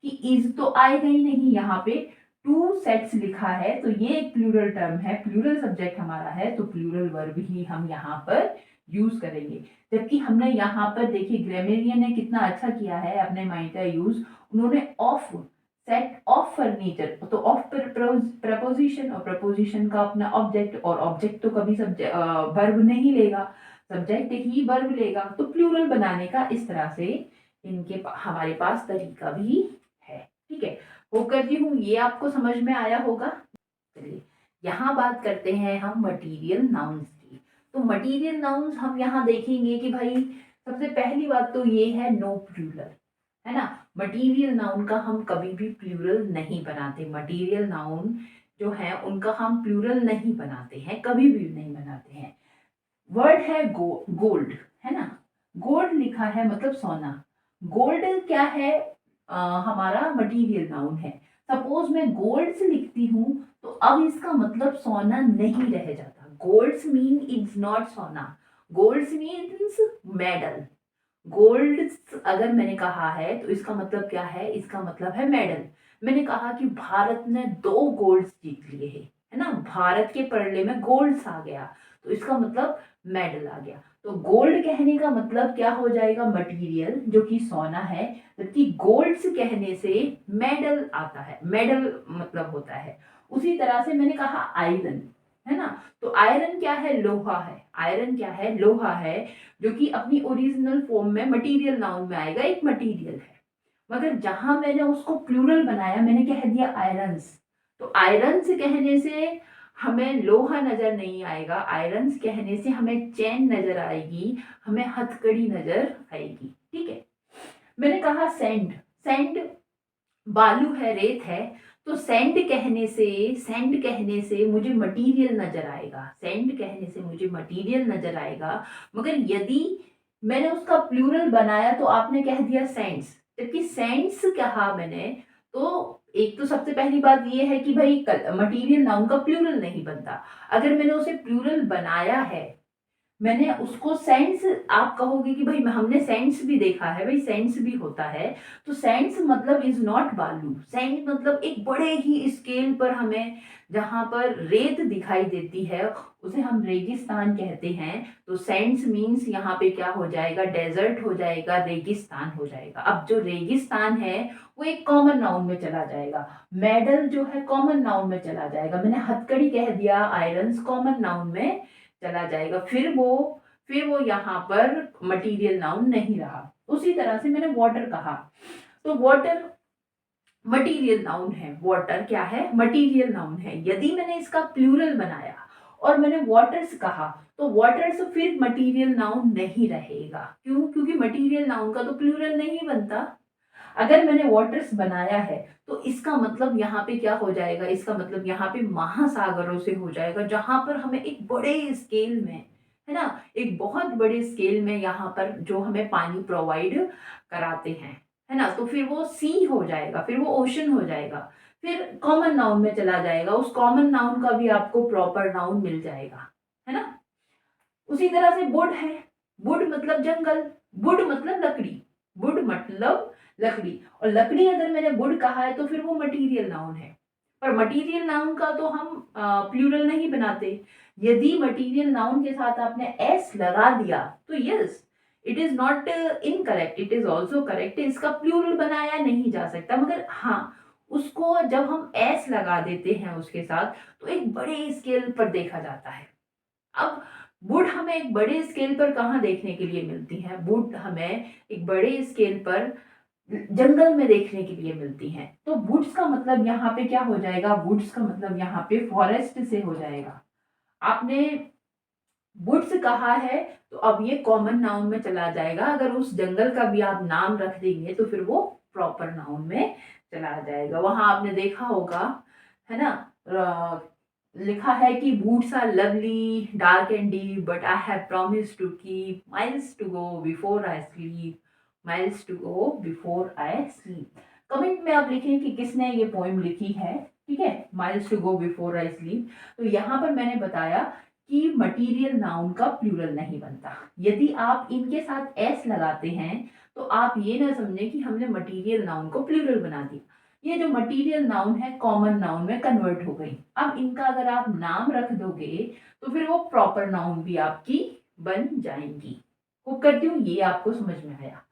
कि इज तो आएगा ही नहीं, यहाँ पे 2 सेट्स लिखा है, तो ये एक प्लूरल टर्म है, प्लूरल सब्जेक्ट हमारा है, तो प्लूरल वर्ब ही हम यहाँ पर यूज करेंगे। जबकि हमने यहाँ पर देखिए ग्रामेरियन ने कितना अच्छा किया है अपने माइंड का यूज, उन्होंने ऑफ, सेट ऑफ फर्नीचर, तो ऑफ प्रपोजिशन, और प्रपोजिशन का अपना ऑब्जेक्ट, और ऑब्जेक्ट तो कभी वर्ब नहीं लेगा, सब्जेक्ट ही वर्ब लेगा, तो प्लूरल बनाने का इस तरह से हमारे पास तरीका भी है। ठीक है, होप करती हूँ ये आपको समझ में आया होगा। चलिए यहाँ बात करते हैं हम मटीरियल नाउन्स की। तो मटीरियल नाउन्स हम यहाँ देखेंगे कि भाई सबसे पहली बात तो ये है नो प्लूरल, है ना। मटीरियल नाउन का हम कभी भी प्लूरल नहीं बनाते, मटीरियल नाउन जो है उनका हम प्लूरल नहीं बनाते हैं, कभी भी नहीं बनाते हैं। वर्ड है गोल्ड, है ना, गोल्ड लिखा है मतलब सोना। गोल्ड क्या है, हमारा मटीरियल नाउन है। सपोज मैं गोल्ड्स लिखती हूँ, तो अब इसका मतलब सोना नहीं रह जाता। गोल्ड्स मीन इट्स नॉट सोना, गोल्ड्स मीन्स मेडल। गोल्ड अगर मैंने कहा है तो इसका मतलब क्या है, इसका मतलब है मेडल। मैंने कहा कि भारत ने 2 गोल्ड्स जीत लिए हैं, है ना, भारत के परले में गोल्ड्स आ गया, तो इसका मतलब मेडल आ गया। तो गोल्ड कहने का मतलब क्या हो जाएगा, मटेरियल जो कि सोना है, जबकि गोल्ड्स कहने से मेडल आता है, मेडल मतलब होता है। उसी तरह से मैंने कहा आयरन, है ना, तो आयरन क्या है, लोहा है। आयरन क्या है, लोहा है, जो कि अपनी ओरिजिनल फॉर्म में मटेरियल नाउन में आएगा, एक मटेरियल है। मगर जहां मैंने उसको प्लूरल बनाया, मैंने कह दिया आयरन्स, तो आयरन्स कहने से हमें लोहा नजर नहीं आएगा, आयरन्स कहने से हमें चैन नजर आएगी, हमें हथकड़ी नजर आएगी। ठीक है। मैंने कहा सैंड, सैंड बालू है, रेत है, तो सैंड कहने से मुझे मटेरियल नजर आएगा, सैंड कहने से मुझे मटेरियल नजर आएगा। मगर यदि मैंने उसका प्लूरल बनाया तो आपने कह दिया सैंड्स, जबकि सैंड्स कहा मैंने, तो एक तो सबसे पहली बात ये है कि भाई मटेरियल नाउन का प्लूरल नहीं बनता। अगर मैंने उसे प्लूरल बनाया है, मैंने उसको सेंस, आप कहोगे कि भाई हमने सेंस भी देखा है, भाई सेंस भी होता है, तो सेंस मतलब इज नॉट बालू, सेंस मतलब एक बड़े ही स्केल पर हमें जहां पर रेत दिखाई देती है उसे हम रेगिस्तान कहते हैं। तो सेंस मीन्स यहाँ पे क्या हो जाएगा, डेजर्ट हो जाएगा, रेगिस्तान हो जाएगा। अब जो रेगिस्तान है वो एक कॉमन नाउन में चला जाएगा, मेडल जो है कॉमन नाउन में चला जाएगा, मैंने हथकड़ी कह दिया, आयरन्स कॉमन नाउन में चला जाएगा, फिर वो यहाँ पर मटेरियल नाउन नहीं रहा। उसी तरह से मैंने वाटर कहा, तो वाटर मटेरियल नाउन है, वाटर क्या है, मटेरियल नाउन है। यदि मैंने इसका प्लूरल बनाया और मैंने वाटर्स कहा तो वाटर्स फिर मटीरियल नाउन नहीं रहेगा। क्यों? क्योंकि मटीरियल नाउन का तो प्लूरल नहीं बनता। अगर मैंने वाटर्स बनाया है तो इसका मतलब यहाँ पे क्या हो जाएगा, इसका मतलब यहाँ पे महासागरों से हो जाएगा, जहां पर हमें एक बड़े स्केल में, है ना, एक बहुत बड़े स्केल में यहाँ पर जो हमें पानी प्रोवाइड कराते हैं, है ना, तो फिर वो सी हो जाएगा, फिर वो ओशन हो जाएगा, फिर कॉमन नाउन में चला जाएगा, उस कॉमन नाउन का भी आपको प्रॉपर नाउन मिल जाएगा, है ना। उसी तरह से वुड है, वुड मतलब जंगल, वुड मतलब लकड़ी, वुड मतलब लकड़ी, और लकड़ी अगर मैंने वुड कहा है तो फिर वो मटीरियल नाउन है। पर मटीरियल नाउन का तो हम प्लूरल नहीं बनाते। यदि मटीरियल नाउन के साथ आपने एस लगा दिया तो yes, it is not incorrect, it is also correct, इसका प्लूरल बनाया नहीं जा सकता। मगर हाँ, उसको जब हम एस लगा देते हैं उसके साथ तो एक बड़े स्केल पर देखा जाता है। अब वुड हमें एक बड़े स्केल पर कहाँ देखने के लिए मिलती है? वुड हमें एक बड़े स्केल पर जंगल में देखने के लिए मिलती हैं। तो वुड्स का मतलब यहाँ पे क्या हो जाएगा? वुड्स का मतलब यहाँ पे फॉरेस्ट से हो जाएगा। आपने वुड्स कहा है तो अब ये कॉमन नाउन में चला जाएगा। अगर उस जंगल का भी आप नाम रख देंगे तो फिर वो प्रॉपर नाउन में चला जाएगा। वहां आपने देखा होगा, है ना, लिखा है कि woods are lovely, dark and deep, but I have promised to keep miles to go before I sleep, miles to go before I sleep। Comment में आप लिखें कि किसने ये पोएम लिखी है, ठीक है, miles to go before I sleep. तो यहाँ पर मैंने बताया कि मटीरियल नाउन का प्लूरल नहीं बनता। यदि आप इनके साथ एस लगाते हैं तो आप ये ना समझें कि हमने मटीरियल नाउन को प्लूरल बना दिया। ये जो मटीरियल नाउन है कॉमन नाउन में कन्वर्ट हो गई। अब इनका अगर आप नाम रख दोगे तो फिर वो प्रॉपर नाउन भी आपकी बन जाएंगी। होप करती हूँ ये आपको समझ में आया।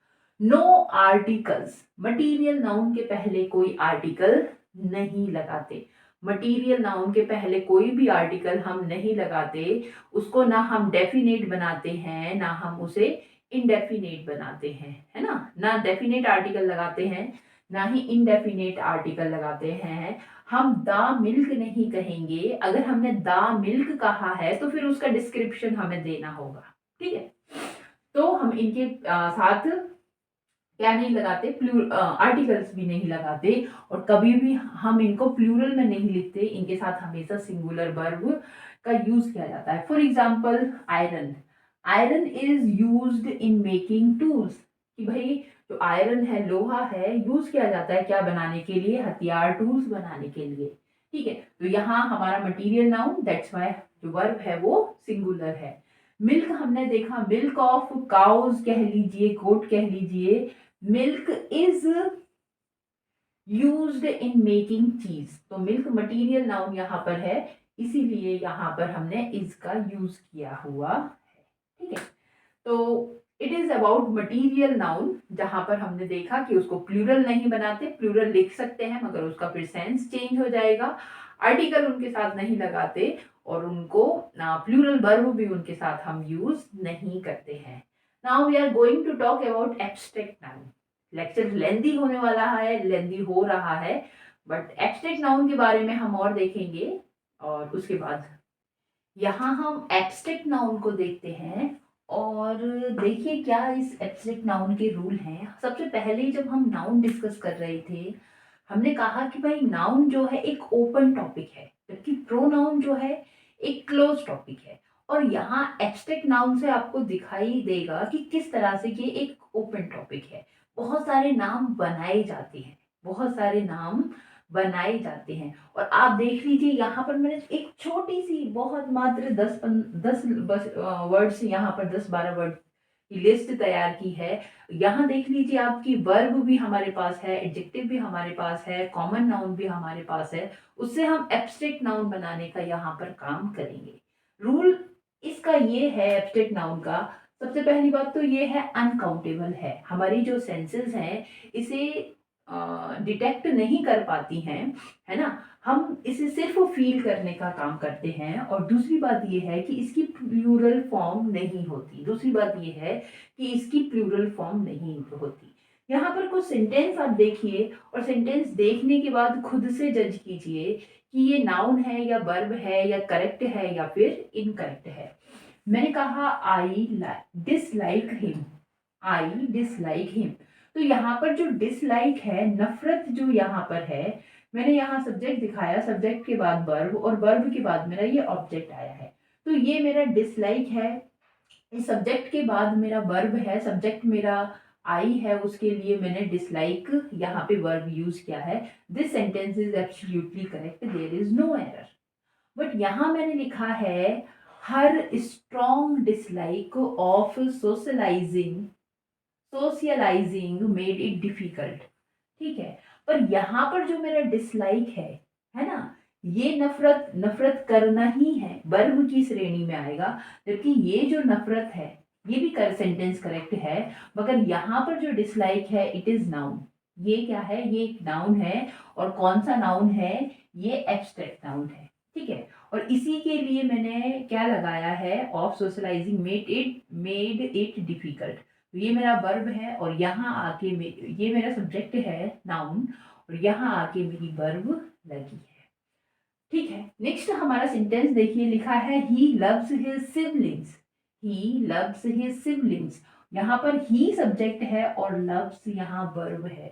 नो आर्टिकल्स, मटीरियल नाउन के पहले कोई आर्टिकल नहीं लगाते। मटीरियल नाउन के पहले कोई भी आर्टिकल हम नहीं लगाते। उसको ना हम डेफिनेट बनाते हैं ना हम उसे इनडेफिनेट बनाते हैं, है ना डेफिनेट आर्टिकल लगाते हैं ना ही इनडेफिनेट आर्टिकल लगाते हैं। हम द मिल्क नहीं कहेंगे। अगर हमने द मिल्क कहा है तो फिर उसका डिस्क्रिप्शन हमें देना होगा, ठीक है। तो हम इनके साथ क्या नहीं लगाते, आर्टिकल्स भी नहीं लगाते, और कभी भी हम इनको प्लूरल में नहीं लिखते। इनके साथ हमेशा सिंगुलर वर्ब का यूज किया जाता है। For example iron, iron is used in making tools, कि भाई जो आयरन है, लोहा है, यूज किया जाता है क्या बनाने के लिए? हथियार, टूल्स बनाने के लिए, ठीक है। तो यहाँ हमारा मटीरियल नाउन, दैट्स वाई जो वर्ब है वो सिंगुलर है। मिल्क हमने देखा, मिल्क ऑफ काउज कह लीजिए, गोट कह लीजिए, milk is used in making चीज। तो मिल्क मटीरियल नाउन यहाँ पर है, इसीलिए यहाँ पर हमने इज का यूज किया हुआ है, ठीक है। तो it is about material noun, जहां पर हमने देखा कि उसको प्लूरल नहीं बनाते। प्लूरल लिख सकते हैं मगर उसका फिर सेंस चेंज हो जाएगा। आर्टिकल उनके साथ नहीं लगाते और उनको प्लूरल वर्ब भी उनके साथ हम यूज नहीं करते हैं। Now we are going to talk about abstract noun. Lecture lengthy होने वाला है, लेंदी हो रहा है, बट एब्स्ट्रैक्ट नाउन के बारे में हम और देखेंगे। और उसके बाद यहाँ हम एब्स्ट्रैक्ट नाउन को देखते हैं और देखिए क्या इस एब्स्ट्रैक्ट नाउन के रूल हैं। सबसे पहले जब हम नाउन डिस्कस कर रहे थे हमने कहा कि भाई नाउन जो है एक ओपन टॉपिक है, जबकि प्रोनाउन जो है एक क्लोज टॉपिक है। और यहाँ एब्स्ट्रैक्ट नाउन से आपको दिखाई देगा कि किस तरह से ये एक ओपन टॉपिक है। बहुत सारे नाम बनाए जाते हैं, बहुत सारे नाम बनाए जाते हैं। और आप देख लीजिए यहाँ पर मैंने एक छोटी सी बहुत मात्र 10 वर्ड्स, यहाँ पर 10-12 वर्ड की लिस्ट तैयार की है। यहाँ देख लीजिए आपकी वर्ब भी हमारे पास है, एडजेक्टिव भी हमारे पास है, कॉमन नाउन भी हमारे पास है। उससे हम एब्स्ट्रैक्ट नाउन बनाने का यहाँ पर काम करेंगे। रूल इसका ये है एब्स्ट्रैक्ट नाउन का, सबसे पहली बात तो ये है अनकाउंटेबल है। हमारी जो सेंसेस हैं इसे डिटेक्ट नहीं कर पाती हैं, है ना। हम इसे सिर्फ फील करने का काम करते हैं। और दूसरी बात ये है कि इसकी प्लूरल फॉर्म नहीं होती। दूसरी बात ये है कि इसकी प्लूरल फॉर्म नहीं होती। यहाँ पर कुछ सेंटेंस आप देखिए और सेंटेंस देखने के बाद खुद से जज कीजिए कि ये नाउन है या वर्ब है या करेक्ट है या फिर इनकरेक्ट है। मैंने कहा I dislike him, I dislike him. तो यहाँ पर जो डिसलाइक है, नफरत जो यहाँ पर है, मैंने यहाँ सब्जेक्ट दिखाया, सब्जेक्ट के बाद वर्ब और वर्ब के बाद मेरा ये ऑब्जेक्ट आया है। तो ये मेरा डिसलाइक है, इस सब्जेक्ट के बाद मेरा वर्ब है, सब्जेक्ट मेरा आई है, उसके लिए मैंने डिसलाइक यहाँ पे वर्ब यूज किया है। This sentence is absolutely correct, there is no error. But यहाँ मैंने लिखा है her strong dislike of socialising made it difficult. ठीक है, पर यहाँ पर जो मेरा डिसलाइक है ना, ये नफरत, नफरत करना ही है, वर्ब की श्रेणी में आएगा। जबकि ये जो नफरत है ये भी कर सेंटेंस करेक्ट है, मगर यहाँ पर जो डिसलाइक है इट इज नाउन। ये क्या है, ये एक नाउन है। और कौन सा नाउन है, ये एब्स्ट्रैक्ट नाउन है। ठीक है, और इसी के लिए मैंने क्या लगाया है, of socialising made it difficult. तो ये मेरा वर्ब है और यहाँ आके ये मेरा सब्जेक्ट है नाउन, और यहाँ आके मेरी वर्ब लगी है। ठीक है, नेक्स्ट हमारा सेंटेंस देखिए, लिखा है he loves his siblings, he loves his siblings. यहाँ पर ही सब्जेक्ट है और लव्स यहाँ वर्ब है।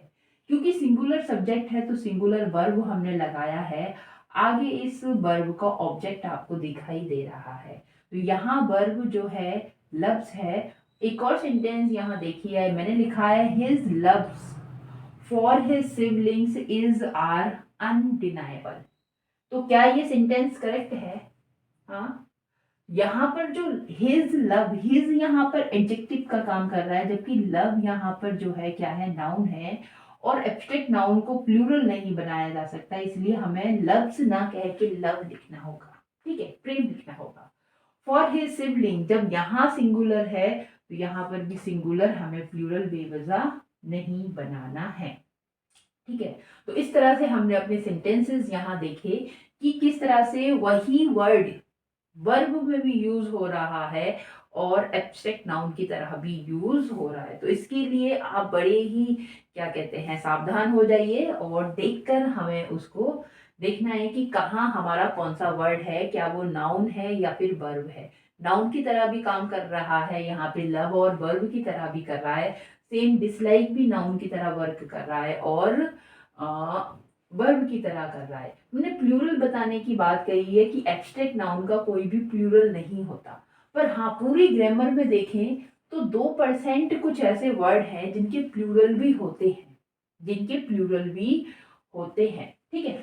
क्योंकि सिंगुलर सब्जेक्ट है तो सिंगुलर वर्ब हमने लगाया है। आगे इस वर्ब का ऑब्जेक्ट आपको दिखाई दे रहा है, तो यहाँ वर्ब जो है लव्स है। एक और सेंटेंस यहाँ देखिए, मैंने लिखा है his loves for his siblings is are undeniable. तो क्या ये सेंटेंस करेक्ट है? हाँ, यहाँ पर जो हिज लव, हिज यहाँ पर एडजेक्टिव का काम कर रहा है, जबकि लव यहाँ पर जो है क्या है, नाउन है। और एब्स्ट्रैक्ट नाउन को प्लूरल नहीं बनाया जा सकता, इसलिए हमें लव्स ना कह के लव लिखना होगा। ठीक है, प्रेम लिखना होगा। फॉर हिज सिबलिंग, जब यहाँ सिंगुलर है तो यहाँ पर भी सिंगुलर, हमें प्लूरल बेवजह नहीं बनाना है। ठीक है, तो इस तरह से हमने अपने सेंटेंसेस यहाँ देखे कि किस तरह से वही वर्ड वर्ब में भी यूज हो रहा है और एब्स्ट्रैक्ट नाउन की तरह भी यूज हो रहा है। तो इसके लिए आप बड़े ही क्या कहते हैं, सावधान हो जाइए और देखकर हमें उसको देखना है कि कहाँ हमारा कौन सा वर्ड है, क्या वो नाउन है या फिर वर्ब है। नाउन की तरह भी काम कर रहा है यहाँ पे लव, और वर्ब की तरह भी कर रहा है। सेम डिसलाइक भी नाउन की तरह वर्क कर रहा है और वर्ब की तरह कर रहा है। हमने प्लूरल बताने की बात कही है कि एब्स्ट्रैक्ट नाउन का कोई भी प्लूरल नहीं होता। पर हाँ, पूरी ग्रामर में देखें तो 2% कुछ ऐसे वर्ड हैं जिनके प्लूरल भी होते हैं, जिनके प्लूरल भी होते हैं। ठीक है,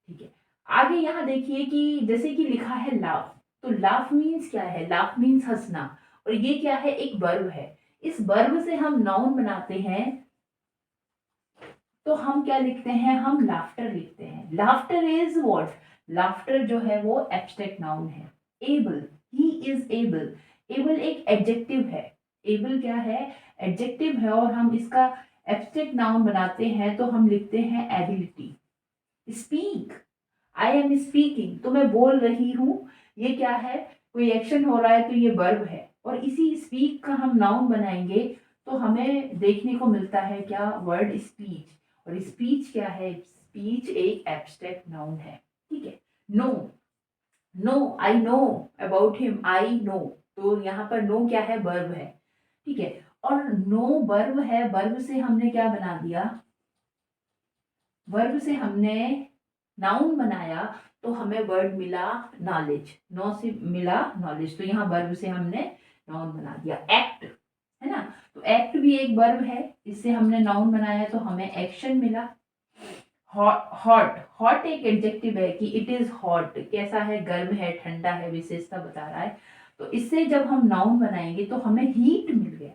ठीक है। आगे यहाँ देखिए कि जैसे कि लिखा है लाफ, तो लाफ मीन्स क्या है, लाफ मीन्स हंसना, और ये क्या है, एक वर्ब है। इस वर्ब से हम नाउन बनाते हैं तो हम क्या लिखते हैं, हम लाफ्टर लिखते हैं। लाफ्टर इज व्हाट, लाफ्टर जो है वो एब्स्ट्रैक्ट नाउन है। Able, he is able, able एक एडजेक्टिव है। एबल क्या है, एडजेक्टिव है, और हम इसका एब्स्ट्रैक्ट नाउन बनाते हैं तो हम लिखते हैं ability. Speak, I am speaking, तो मैं बोल रही हूँ, ये क्या है, कोई एक्शन हो रहा है तो ये वर्ब है। और इसी स्पीक का हम नाउन बनाएंगे तो हमें देखने को मिलता है क्या, वर्ड स्पीच। और स्पीच क्या है, स्पीच एक एब्स्ट्रैक्ट नाउन है। ठीक है, no, no I know about him, I know, तो यहाँ पर नो क्या है, वर्ब है। ठीक है, और नो वर्ब है, वर्ब से हमने क्या बना दिया, वर्ब से हमने नाउन बनाया तो हमें वर्ड मिला नॉलेज, नो से मिला नॉलेज, तो यहाँ वर्ब से हमने नाउन बना दिया। एक्ट है ना, तो एक्ट भी एक वर्ब है, इससे हमने नाउन बनाया तो हमें एक्शन मिला। हॉट, हॉट एक एडजेक्टिव है कि इट इज हॉट, कैसा है, गर्म है, ठंडा है, विशेषता बता रहा है। तो इससे जब हम नाउन बनाएंगे तो हमें हीट मिल गया।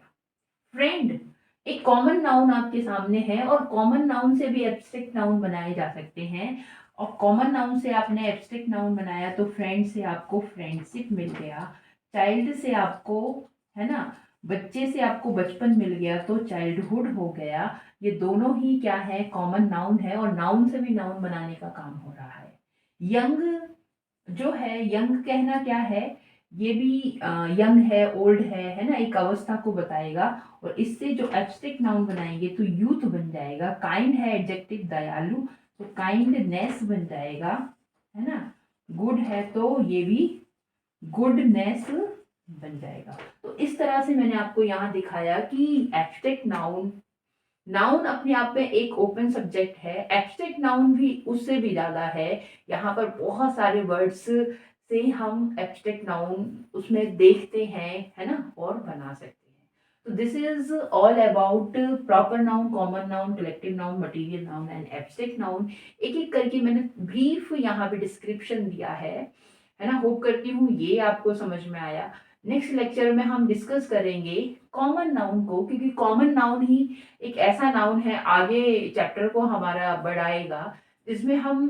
फ्रेंड एक कॉमन नाउन आपके सामने है, और कॉमन नाउन से भी एब्स्ट्रैक्ट नाउन बनाए जा सकते हैं। और कॉमन नाउन से आपने एब्स्ट्रैक्ट नाउन बनाया तो फ्रेंड से आपको फ्रेंडशिप मिल गया, चाइल्ड से आपको, है ना, बच्चे से आपको बचपन मिल गया तो चाइल्डहुड हो गया। ये दोनों ही क्या है, कॉमन नाउन है, और नाउन से भी नाउन बनाने का काम हो रहा है। यंग जो है, यंग कहना क्या है, ये भी यंग है, ओल्ड है ना, एक अवस्था को बताएगा। और इससे जो एब्स्ट्रैक्ट नाउन बनाएंगे तो यूथ बन जाएगा। काइंड है एडजेक्टिव, दयालु, तो काइंडनेस बन जाएगा, है ना। गुड है तो ये भी गुडनेस बन जाएगा। तो इस तरह से मैंने आपको यहाँ दिखाया कि एब्स्ट्रैक्ट नाउन, नाउन अपने आप में एक ओपन सब्जेक्ट है, एब्स्ट्रैक्ट नाउन भी उससे भी ज्यादा है। यहाँ पर बहुत सारे वर्ड्स से हम एब्स्ट्रैक्ट नाउन उसमें देखते हैं, है ना, और बना सकते हैं। तो this is all about proper noun, common noun, collective noun, material noun and abstract noun. एक एक करके मैंने ब्रीफ यहाँ पे डिस्क्रिप्शन दिया है ना। होप करती हूँ ये आपको समझ में आया। नेक्स्ट लेक्चर में हम डिस्कस करेंगे कॉमन नाउन को, क्योंकि कॉमन नाउन ही एक ऐसा नाउन है, आगे चैप्टर को हमारा बढ़ाएगा, जिसमें हम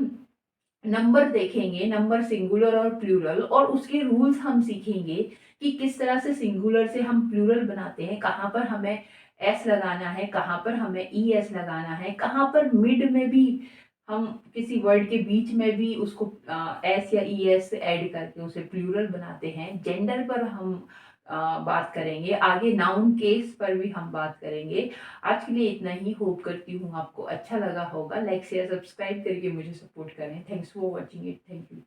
नंबर देखेंगे, नंबर सिंगुलर और प्लूरल, और उसके रूल्स हम सीखेंगे कि किस तरह से सिंगुलर से हम प्लूरल बनाते हैं, कहाँ पर हमें एस लगाना है, कहाँ पर हमें ई एस लगाना है, कहाँ पर मिड में भी हम किसी वर्ड के बीच में भी उसको एस या ई एस ऐड करके उसे प्लूरल बनाते हैं। जेंडर पर हम बात करेंगे, आगे नाउन केस पर भी हम बात करेंगे। आज के लिए इतना ही। होप करती हूँ आपको अच्छा लगा होगा। लाइक शेयर सब्सक्राइब करके मुझे सपोर्ट करें। Thanks for watching it. Thank you.